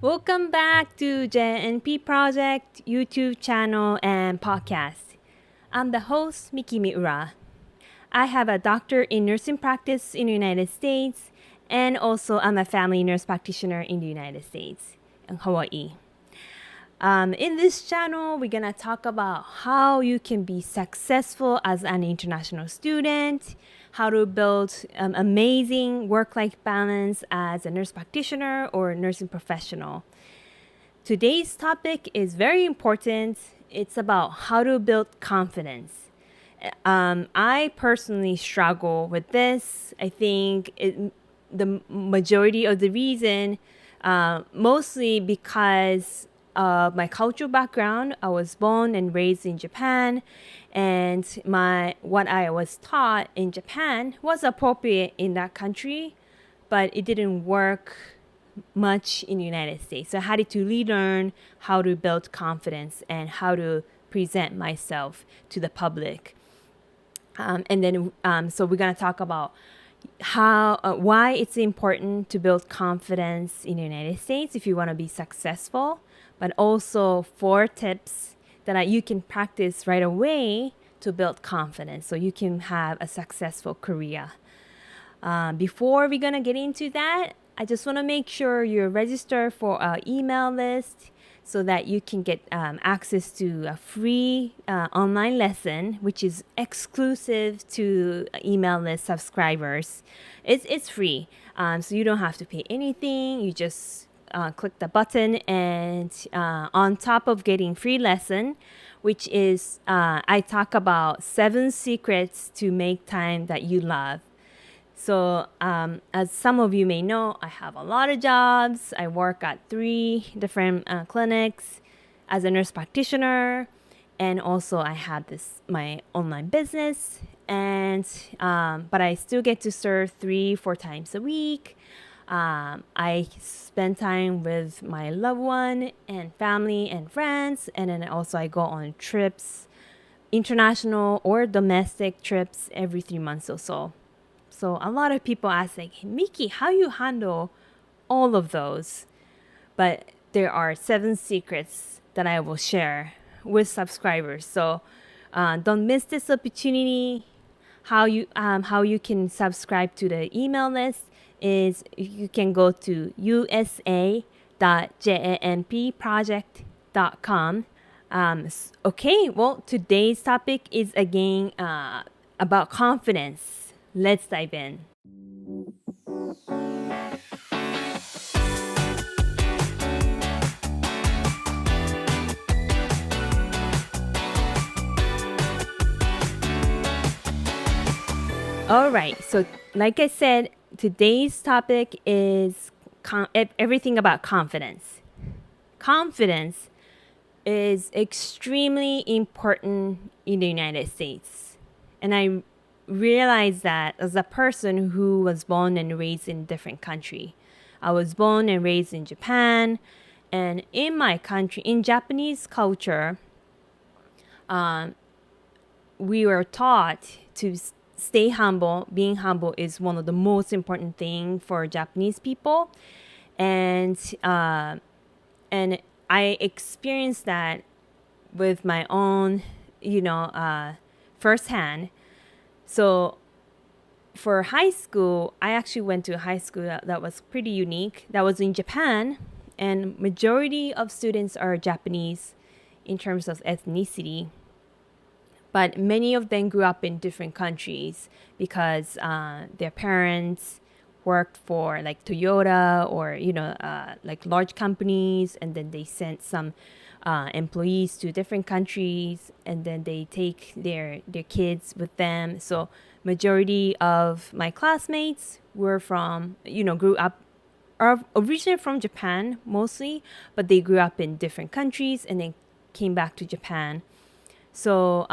Welcome back to JNP Project YouTube channel and podcast. I'm the host, Miki Miura. I have a doctor in nursing practice in the United States, and also I'm a family nurse practitioner in the United States, in Hawaii. In this channel, we're gonna talk about how you can be successful as an international student, how to build amazing work-life balance as a nurse practitioner or nursing professional. Today's topic is very important. It's about how to build confidence. I personally struggle with this. I think the majority of the reason, mostly because of my cultural background. I was born and raised in Japan, and what I was taught in Japan was appropriate in that country, but it didn't work much in the United States. So I had to relearn how to build confidence and how to present myself to the public. So we're gonna talk about why it's important to build confidence in the United States if you want to be successful, but also 4 tips that you can practice right away to build confidence so you can have a successful career. Before we're gonna get into that, I just want to make sure you're registered for our email list so that you can get access to a free online lesson, which is exclusive to email list subscribers. It's free, so you don't have to pay anything. You just click the button, and on top of getting free lesson, which is I talk about 7 secrets to make time that you love. So as some of you may know, I have a lot of jobs. I work at 3 different clinics as a nurse practitioner, and also I have my online business. And but I still get to serve 3-4 times a week. I spend time with my loved one and family and friends, and then also I go on trips, international or domestic trips every 3 months or so. So a lot of people ask like, hey, Miki, how you handle all of those? But there are 7 secrets that I will share with subscribers. So don't miss this opportunity. How you can subscribe to the email list is you can go to usa.janpproject.com. Okay, well, today's topic is again about confidence. Let's dive in. All right, so like I said, today's topic is everything about confidence. Confidence is extremely important in the United States. And I realized that as a person who was born and raised in a different country. I was born and raised in Japan, and in my country, in Japanese culture, we were taught to stay humble. Being humble is one of the most important things for Japanese people, and I experienced that with my own, firsthand. So for high school, I actually went to a high school that was pretty unique. That was in Japan, and majority of students are Japanese in terms of ethnicity. But many of them grew up in different countries because their parents worked for like Toyota or, like large companies, and then they sent some employees to different countries, and then they take their kids with them. So majority of my classmates were from, grew up, are originally from Japan mostly, but they grew up in different countries and then came back to Japan. So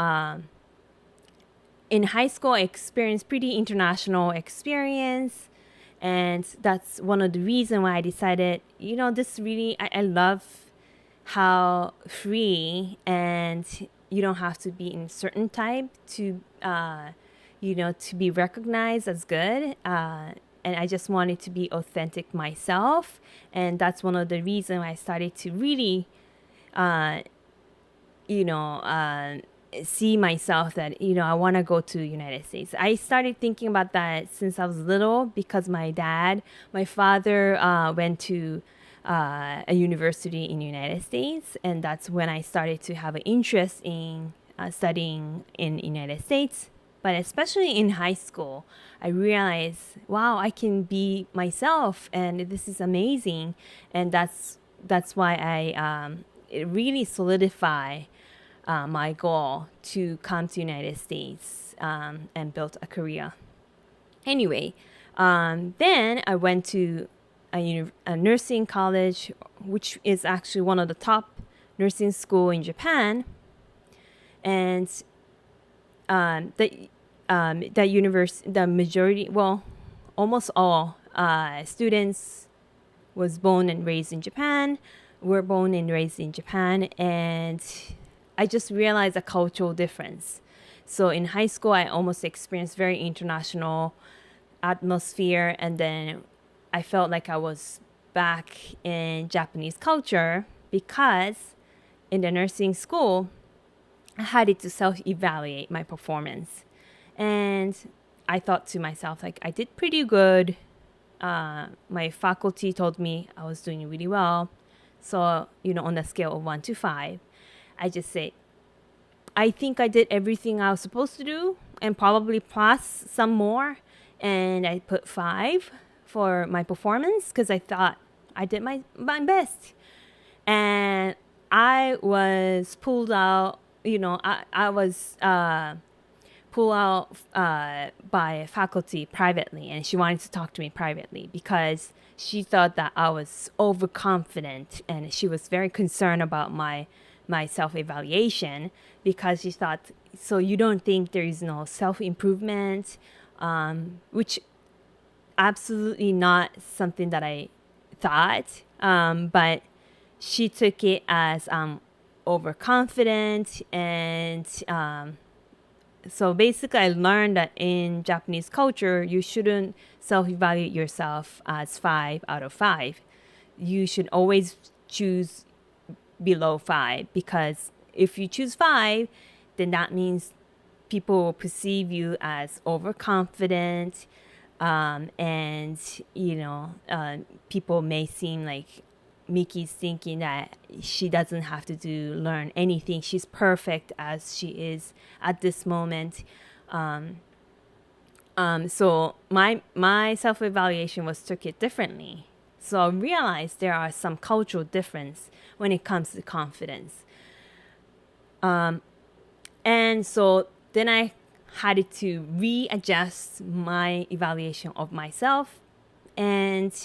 in high school, I experienced pretty international experience, and that's one of the reasons why I decided, this really, I love how free, and you don't have to be in certain type to to be recognized as good. and I just wanted to be authentic myself. And that's one of the reasons I started to really, see myself that, I want to go to the United States. I started thinking about that since I was little because my father went to a university in the United States, and that's when I started to have an interest in studying in the United States. But especially in high school, I realized, wow, I can be myself, and this is amazing. And that's why it really solidified my goal to come to the United States and build a career. Anyway, then I went to a nursing college, which is actually one of the top nursing school in Japan. And the majority, well, almost all students were born and raised in Japan, and I just realized a cultural difference. So in high school, I almost experienced very international atmosphere, and then I felt like I was back in Japanese culture because in the nursing school, I had to self-evaluate my performance. And I thought to myself, like, I did pretty good. My faculty told me I was doing really well. So, on the scale of 1 to 5, I just said, I think I did everything I was supposed to do and probably plus some more. And I put 5 for my performance because I thought I did my best. And I was pulled out. I was pulled out by faculty privately, and she wanted to talk to me privately because she thought that I was overconfident, and she was very concerned about my self-evaluation because she thought, so you don't think there is no self-improvement, which absolutely not something that I thought, but she took it as overconfident, and so basically I learned that in Japanese culture you shouldn't self-evaluate yourself as 5 out of 5. You should always choose below 5, because if you choose 5, then that means people will perceive you as overconfident, and people may seem like Miki's thinking that she doesn't have to learn anything. She's perfect as she is at this moment. So my self-evaluation was took it differently. So I realized there are some cultural difference when it comes to confidence. And so then I had to readjust my evaluation of myself, and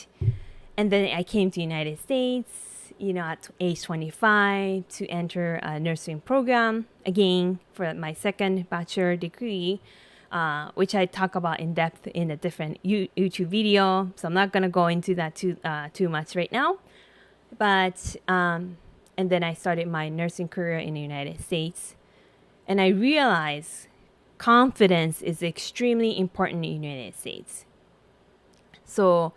then I came to the United States, at age 25 to enter a nursing program, again, for my second bachelor degree, which I talk about in depth in a different YouTube video. So I'm not going to go into that too much right now. But, and then I started my nursing career in the United States. And I realized confidence is extremely important in the United States. So,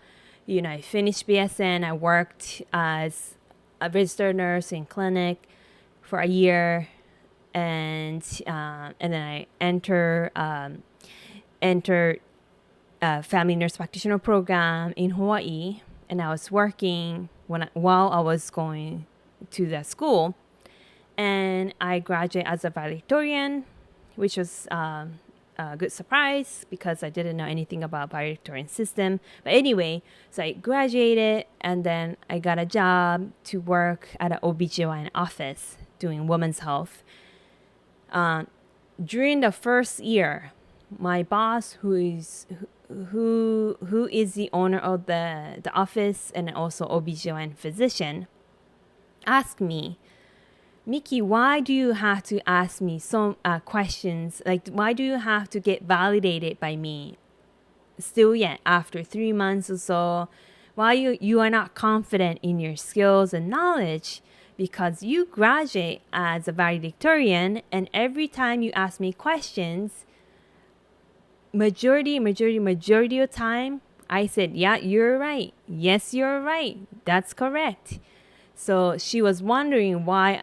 I finished BSN. I worked as a registered nurse in clinic for a year, and then I entered a family nurse practitioner program in Hawaii, and I was working while I was going to the school, and I graduated as a valedictorian, which was a good surprise because I didn't know anything about valedictorian system. But anyway, so I graduated, and then I got a job to work at an OBGYN office doing women's health. During the first year, my boss, who is the owner of the office and also OBGYN physician, asked me, Miki, why do you have to ask me some questions? Like, why do you have to get validated by me still yet after 3 months or so? Why you are not confident in your skills and knowledge? Because you graduate as a valedictorian, and every time you ask me questions, majority of time, I said, yeah, you're right. Yes, you're right. That's correct. So she was wondering why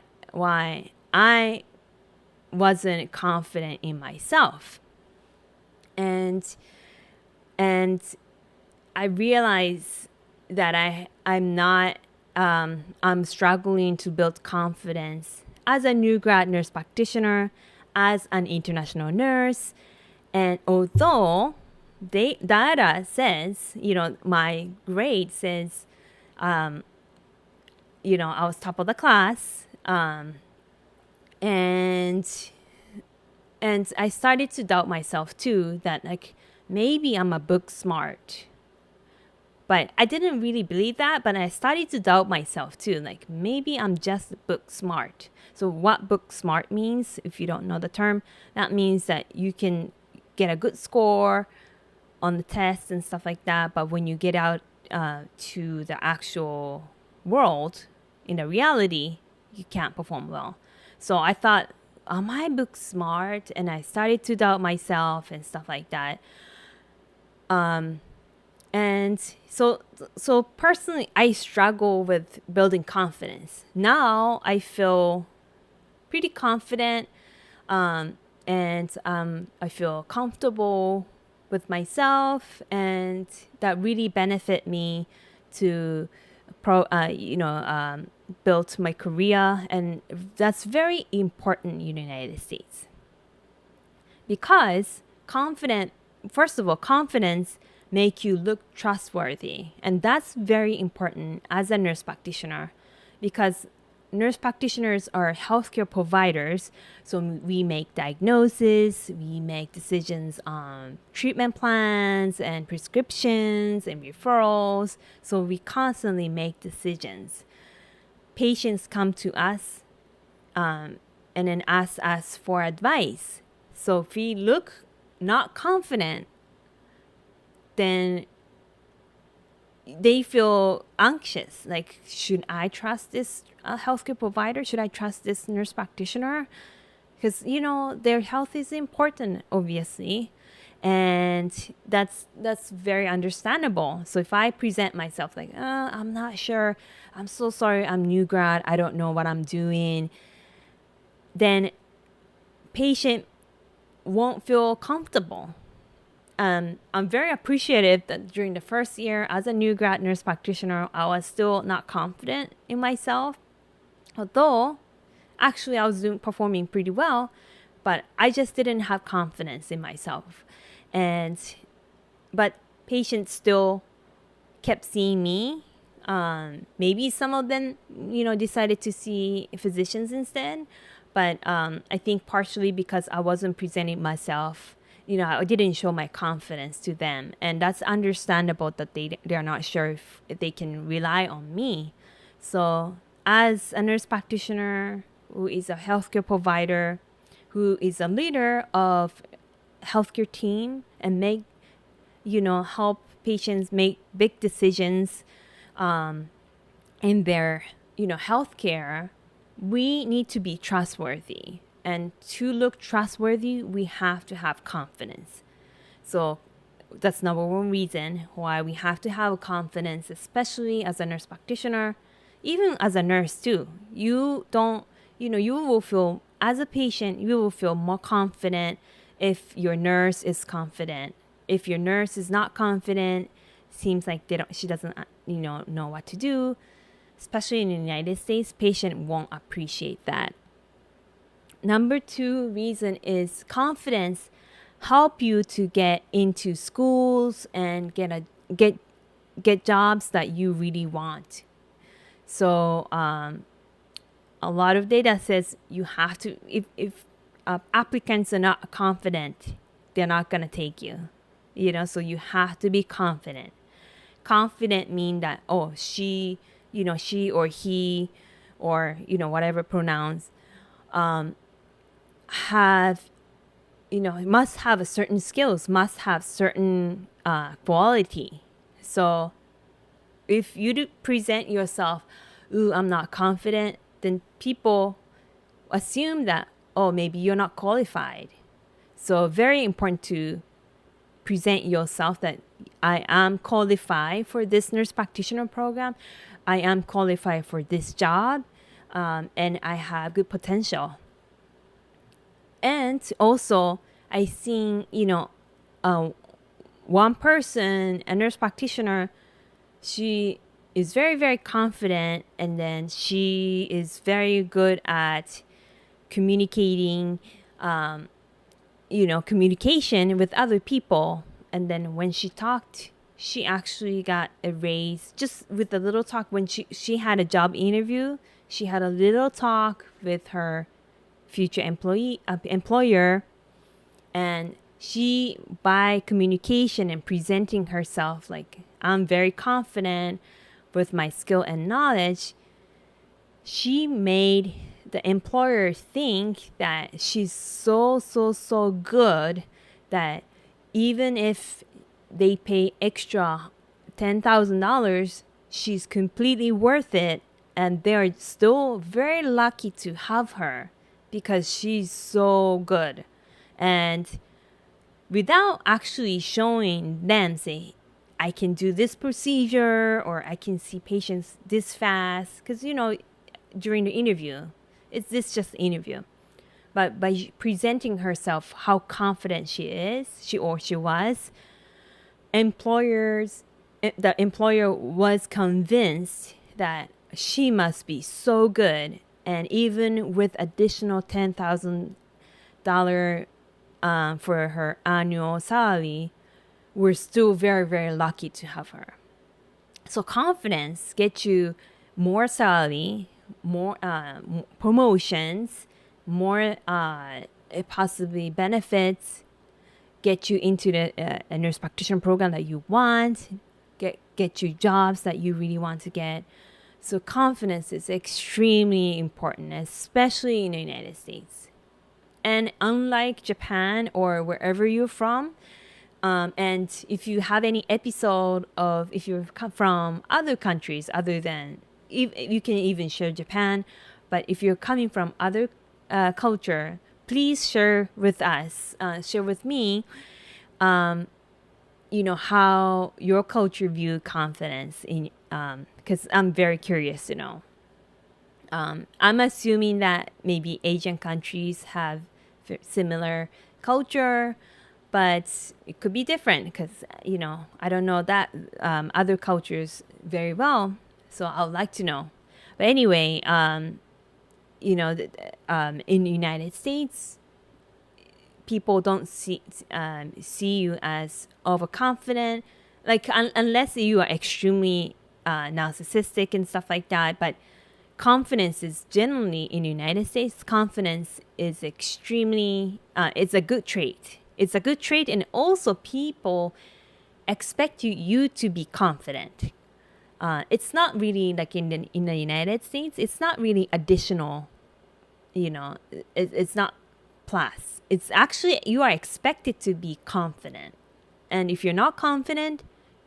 I wasn't confident in myself. And I realized that I'm struggling to build confidence as a new grad nurse practitioner, as an international nurse. And although data says, my grade says, I was top of the class, and I started to doubt myself too, that like maybe I'm a book smart. But I didn't really believe that, but I started to doubt myself too. Like maybe I'm just book smart. So what book smart means, if you don't know the term, that means that you can get a good score on the test and stuff like that. But when you get out to the actual world, in the reality, you can't perform well. So I thought, am I book smart? And I started to doubt myself and stuff like that. And so personally, I struggle with building confidence. Now I feel pretty confident, and I feel comfortable with myself, and that really benefit me to build my career, and that's very important in the United States, because confidence make you look trustworthy. And that's very important as a nurse practitioner, because nurse practitioners are healthcare providers. So we make diagnoses, we make decisions on treatment plans and prescriptions and referrals. So we constantly make decisions. Patients come to us and then ask us for advice. So if we look not confident, then they feel anxious. Like, should I trust this healthcare provider? Should I trust this nurse practitioner? Because, their health is important, obviously. And that's very understandable. So if I present myself like, I'm not sure, I'm so sorry, I'm new grad, I don't know what I'm doing, then patient won't feel comfortable. I'm very appreciative that during the first year as a new grad nurse practitioner, I was still not confident in myself. Although, actually, I was performing pretty well, but I just didn't have confidence in myself. But patients still kept seeing me. Maybe some of them, decided to see physicians instead. But I think partially because I wasn't presenting myself, I didn't show my confidence to them. And that's understandable that they're not sure if they can rely on me. So as a nurse practitioner who is a healthcare provider, who is a leader of healthcare team and help patients make big decisions in their, healthcare, we need to be trustworthy. And to look trustworthy, we have to have confidence. So that's number one reason why we have to have confidence, especially as a nurse practitioner, even as a nurse too. You will feel, as a patient, you will feel more confident if your nurse is confident. If your nurse is not confident, seems like she doesn't know what to do, especially in the United States, patient won't appreciate that. Number two reason is confidence help you to get into schools and get jobs that you really want. So a lot of data says you have to, if applicants are not confident, they're not going to take you. So you have to be confident. Confident mean that, she or he, or, whatever pronouns, must have a certain skills, must have certain quality. So if you present yourself, I'm not confident, then people assume that, maybe you're not qualified. So very important to present yourself that I am qualified for this nurse practitioner program. I am qualified for this job, and I have good potential. And also, I think, one person, a nurse practitioner, she is very, very confident, and then she is very good at communicating, communication with other people. And then when she talked, she actually got a raise just with a little talk. When she had a job interview, she had a little talk with her future employer, and she, by communication and presenting herself like, I'm very confident with my skill and knowledge, she made the employer think that she's so good that even if they pay extra $10,000, she's completely worth it, and they're still very lucky to have her because she's so good. And without actually showing them, say, I can do this procedure, or I can see patients this fast, because during the interview, it's just an interview. But by presenting herself how confident she was, the employer was convinced that she must be so good, and even with additional $10,000 for her annual salary, we're still very, very lucky to have her. So confidence gets you more salary, more promotions, more possibly benefits, get you into the a nurse practitioner program that you want, get you jobs that you really want to get. So confidence is extremely important, especially in the United States. And unlike Japan or wherever you're from, and if you have any episode of, if you're from other countries other than, you can even share Japan, but if you're coming from other culture, please share with us, share with me, how your culture view confidence in, because I'm very curious to know. I'm assuming that maybe Asian countries have similar culture, but it could be different because, I don't know that other cultures very well. So I would like to know. But anyway, in the United States, people don't see you as overconfident, like unless you are extremely narcissistic and stuff like that. But confidence is generally, in the United States, confidence is extremely, it's a good trait. It's a good trait, and also people expect you to be confident. It's not really like in the United States, it's not really additional, it's not plus. It's actually, you are expected to be confident. And if you're not confident,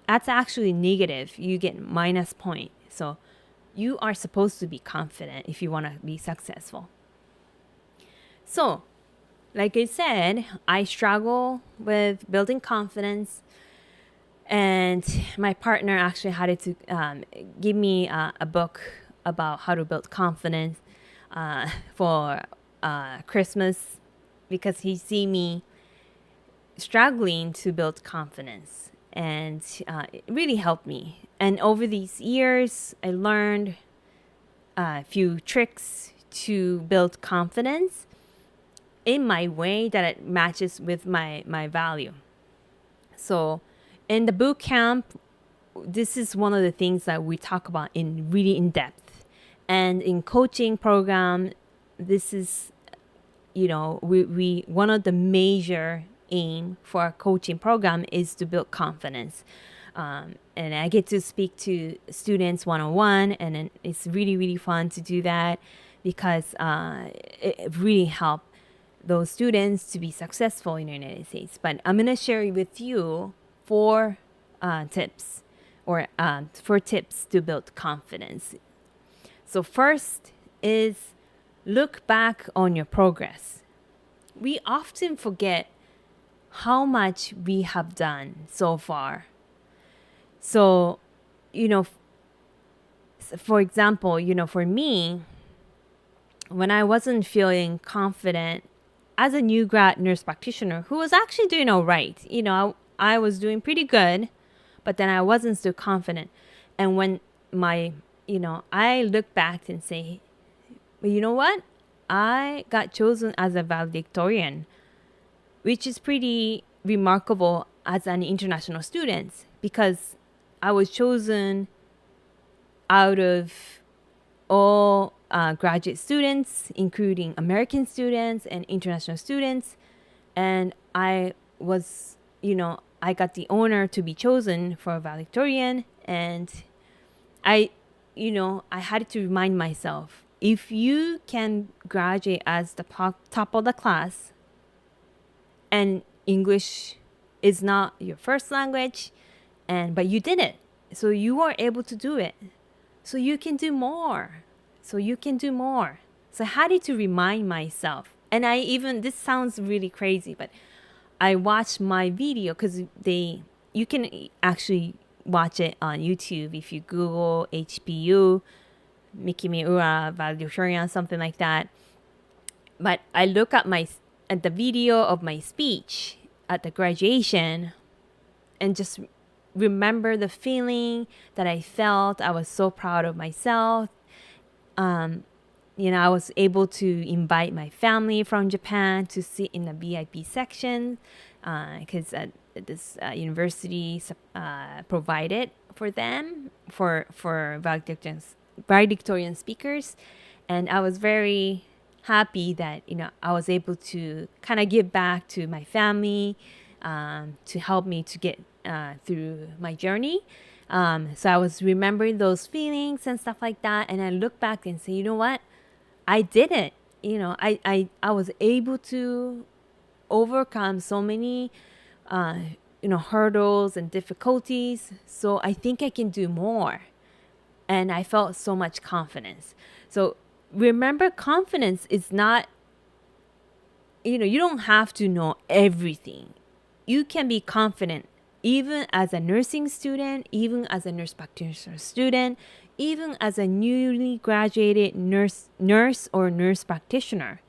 that's actually negative. You get minus point. So you are supposed to be confident if you want to be successful. So, like I said, I struggle with building confidence. And my partner actually had to give me a book about how to build confidence for Christmas, because he see me struggling to build confidence, and it really helped me. And over these years, I learned a few tricks to build confidence in my way that it matches with my value. So in the boot camp, this is one of the things that we talk about in depth. And in coaching program, this is, we one of the major aim for our coaching program is to build confidence. And I get to speak to students one-on-one, and it's really, really fun to do that because it really helps those students to be successful in the United States. But I'm going to share with you 4 tips to build confidence. So first is look back on your progress. We often forget how much we have done so far. So, for example, for me, when I wasn't feeling confident as a new grad nurse practitioner who was actually doing all right, I was doing pretty good, but then I wasn't still confident. And when I look back and say, well, you know what? I got chosen as a valedictorian, which is pretty remarkable as an international student because I was chosen out of all graduate students, including American students and international students. And I was, I got the honor to be chosen for a valedictorian. And I had to remind myself, if you can graduate as the top of the class and English is not your first language, but you did it. So you are able to do it. So you can do more. So I had to remind myself. And this sounds really crazy, but I watched my video because you can actually watch it on YouTube if you Google HPU, Miki Miura, valedictorian, something like that. But I look at the video of my speech at the graduation and just remember the feeling that I felt. I was so proud of myself. I was able to invite my family from Japan to sit in the VIP section because this university provided for them for valedictorian speakers. And I was very happy that, I was able to kind of give back to my family to help me to get through my journey. So I was remembering those feelings and stuff like that. And I look back and say, you know what? I did it. I was able to overcome so many, hurdles and difficulties. So I think I can do more. And I felt so much confidence. So remember, confidence is not, you don't have to know everything. You can be confident even as a nursing student, even as a nurse practitioner student, even as a newly graduated nurse or nurse practitioner.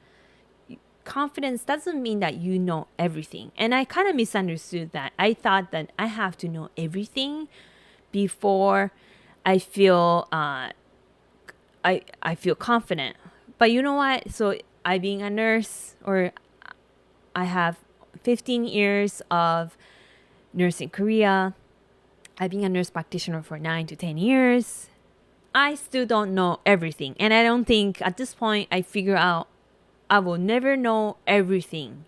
Confidence doesn't mean that you know everything. And I kind of misunderstood that. I thought that I have to know everything before I feel I feel confident. But you know what? So I being a nurse, or I have 15 years of nursing career. I've been a nurse practitioner for 9 to 10 years. I still don't know everything. And I don't think at this point I figure out I will never know everything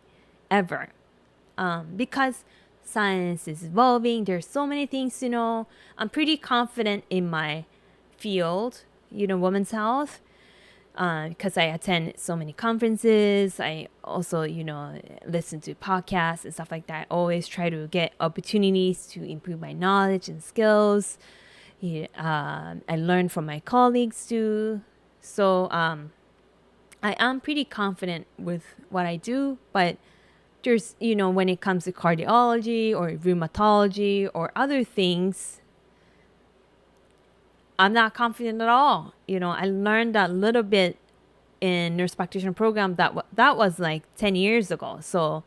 ever. Because science is evolving. There's so many things to know. I'm pretty confident in my field, women's health. Because I attend so many conferences. I also, listen to podcasts and stuff like that. I always try to get opportunities to improve my knowledge and skills. I learn from my colleagues too. So I am pretty confident with what I do. But there's, when it comes to cardiology or rheumatology or other things, I'm not confident at all. I learned a little bit in nurse practitioner program that was like 10 years ago. So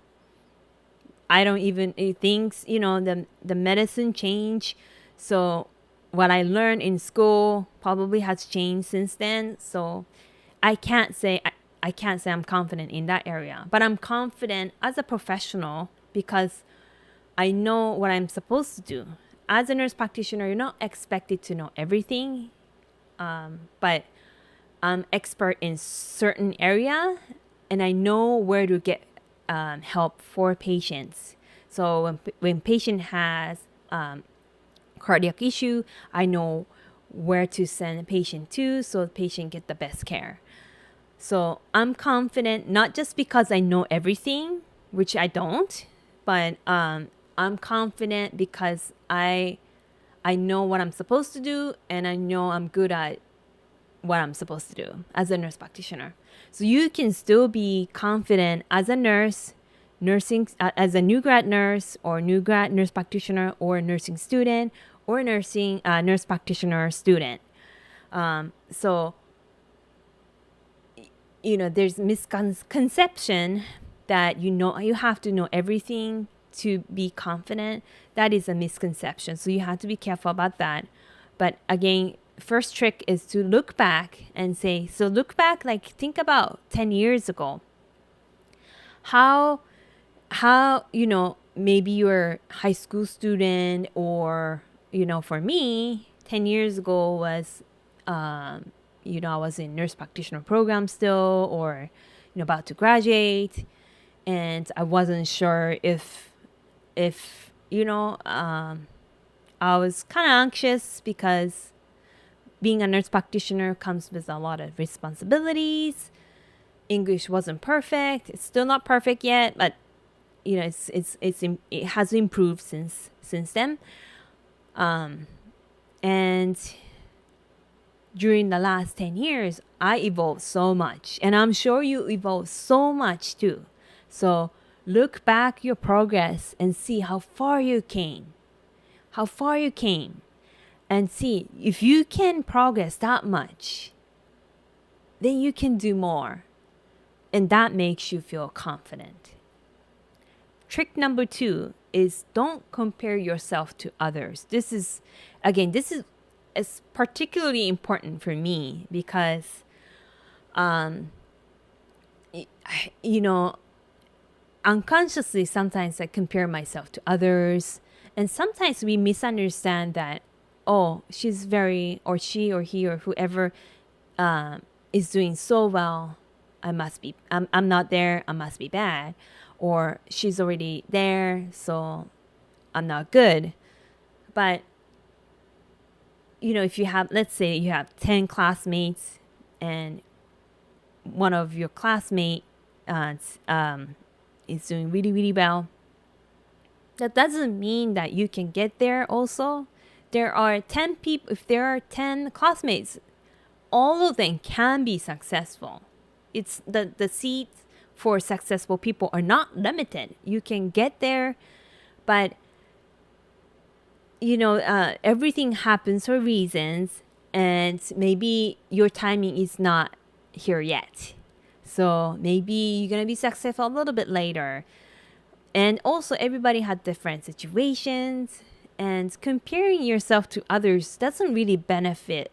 I don't even think, the medicine changed. So what I learned in school probably has changed since then. So I can't say I'm confident in that area, but I'm confident as a professional because I know what I'm supposed to do. As a nurse practitioner, you're not expected to know everything, but I'm expert in certain area, and I know where to get help for patients. So when patient has cardiac issue, I know where to send a patient to so the patient get the best care. So I'm confident not just because I know everything, which I don't, but I'm confident because I know what I'm supposed to do, and I know I'm good at what I'm supposed to do as a nurse practitioner. So you can still be confident as a nurse, nursing as a new grad nurse or new grad nurse practitioner or nursing student or nurse practitioner student. So, there's misconception that you have to know everything to be confident. That is a misconception. So you have to be careful about that. But again, first trick is to look back and say, so look back, like think about 10 years ago. How, maybe you're a high school student, or, for me, 10 years ago was, I was in nurse practitioner program still, or, about to graduate. And I wasn't sure if I was kind of anxious because being a nurse practitioner comes with a lot of responsibilities. English wasn't perfect. It's still not perfect yet, but it has improved since then. And during the last 10 years, I evolved so much, and I'm sure you evolved so much too. So look back your progress and see how far you came. And see if you can progress that much, then you can do more. And that makes you feel confident. Trick number 2 is don't compare yourself to others. This is particularly important for me because, unconsciously sometimes I compare myself to others. And sometimes we misunderstand that, oh, she's very, or she or he or whoever is doing so well, I'm not there, I must be bad. Or she's already there, so I'm not good. But, if you have, let's say you have 10 classmates and one of your classmates is doing really, really well. That doesn't mean that you can get there also. There are 10 people, if there are 10 classmates, all of them can be successful. It's the seats for successful people are not limited. You can get there, but everything happens for reasons, and maybe your timing is not here yet. So maybe you're going to be successful a little bit later. And also everybody had different situations, and comparing yourself to others doesn't really benefit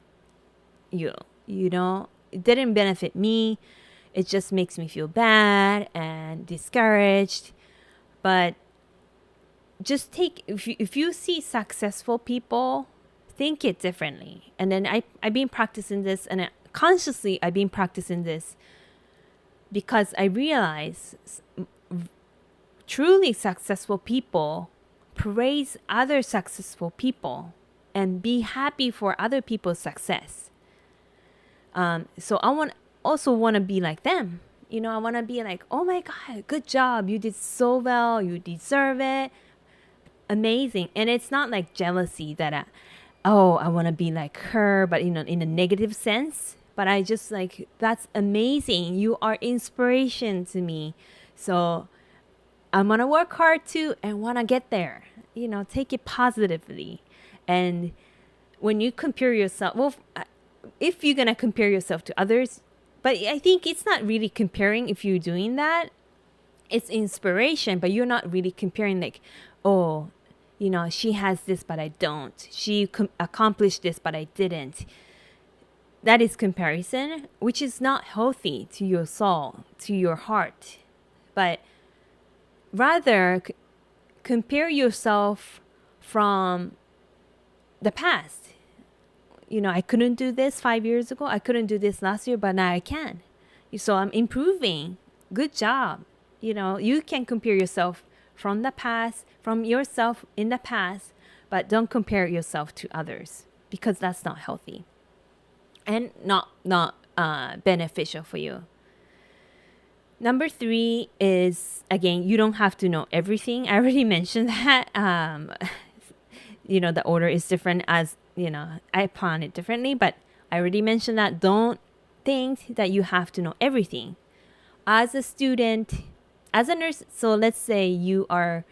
you. It didn't benefit me. It just makes me feel bad and discouraged. But just if you see successful people, think it differently. And then I've been practicing this, and consciously I've been practicing this because I realize truly successful people praise other successful people and be happy for other people's success. So I want to be like them. I want to be like, oh my God, good job. You did so well. You deserve it. Amazing. And it's not like jealousy that I want to be like her, but in a negative sense. But I just like, that's amazing. You are inspiration to me. So I'm going to work hard too and want to get there. Take it positively. And when you compare yourself, if you're going to compare yourself to others, but I think it's not really comparing if you're doing that. It's inspiration, but you're not really comparing like, oh, she has this, but I don't. She accomplished this, but I didn't. That is comparison, which is not healthy to your soul, to your heart. But rather, compare yourself from the past. I couldn't do this 5 years ago. I couldn't do this last year, but now I can. So I'm improving. Good job. You can compare yourself from the past, from yourself in the past, but don't compare yourself to others because that's not healthy and not beneficial for you. Number 3 is, again, you don't have to know everything. I already mentioned that. The order is different as, I plan it differently, but I already mentioned that. Don't think that you have to know everything. As a student, as a nurse, so let's say you are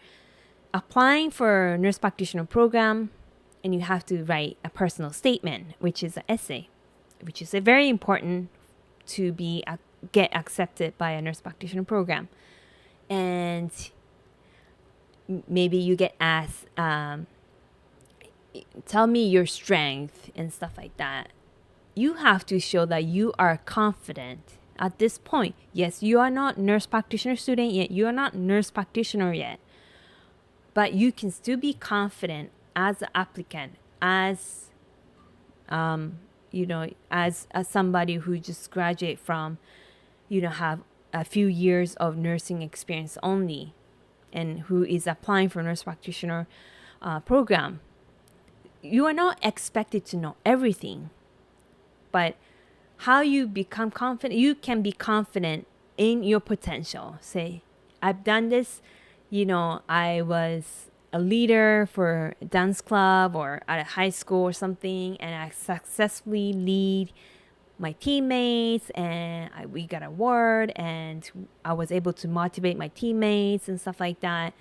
applying for a nurse practitioner program and you have to write a personal statement, which is an essay, which is very important to get accepted by a nurse practitioner program. And maybe you get asked, tell me your strength and stuff like that. You have to show that you are confident at this point. Yes, you are not nurse practitioner student yet. You are not nurse practitioner yet. But you can still be confident as an applicant, as as somebody who just graduate from, have a few years of nursing experience only, and who is applying for nurse practitioner program. You are not expected to know everything, but how you become confident, you can be confident in your potential. Say, I've done this, I was a leader for a dance club or at a high school or something, and I successfully lead my teammates, and we got an award, and I was able to motivate my teammates and stuff like that.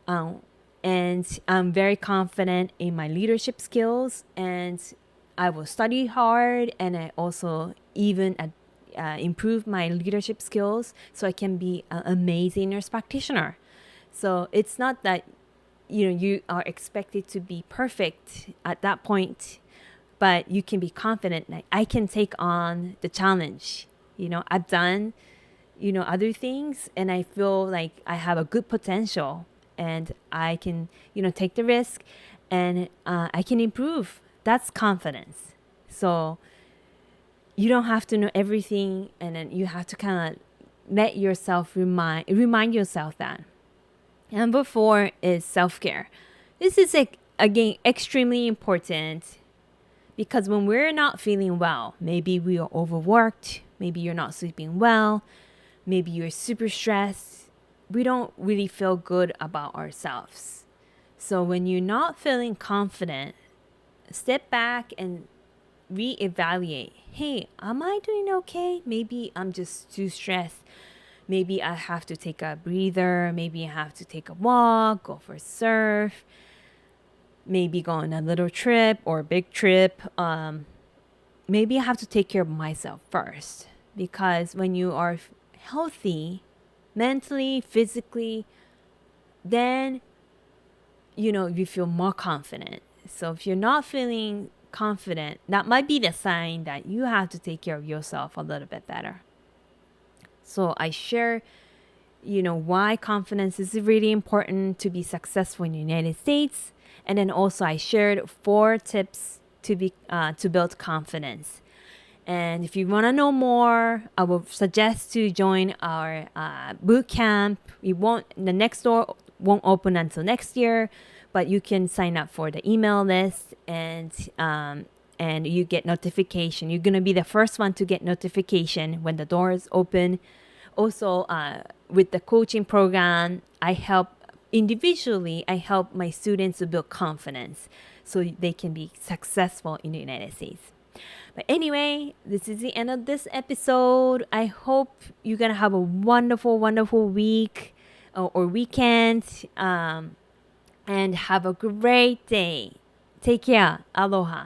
And I'm very confident in my leadership skills, and I will study hard, and I also even improve my leadership skills so I can be an amazing nurse practitioner. So it's not that you are expected to be perfect at that point, but you can be confident that I can take on the challenge. I've done, other things, and I feel like I have a good potential, and I can, take the risk, and I can improve. That's confidence. So you don't have to know everything, and then you have to kind of let yourself remind yourself that. Number 4 is self-care. This is, again, extremely important, because when we're not feeling well, maybe we are overworked, maybe you're not sleeping well, maybe you're super stressed, we don't really feel good about ourselves. So when you're not feeling confident, step back and reevaluate. Hey, am I doing okay? Maybe I'm just too stressed. Maybe I have to take a breather. Maybe I have to take a walk, go for a surf. Maybe go on a little trip or a big trip. Maybe I have to take care of myself first. Because when you are healthy, mentally, physically, then, you feel more confident. So if you're not feeling confident, that might be the sign that you have to take care of yourself a little bit better. So I share, why confidence is really important to be successful in the United States. And then also I shared 4 tips to build confidence. And if you want to know more, I will suggest to join our boot camp. The next door won't open until next year, but you can sign up for the email list, and you get notification. You're gonna be the first one to get notification when the doors open. Also, with the coaching program, I help my students to build confidence so they can be successful in the United States. But anyway, this is the end of this episode. I hope you're gonna have a wonderful, wonderful week or weekend, and have a great day. Take care. Aloha.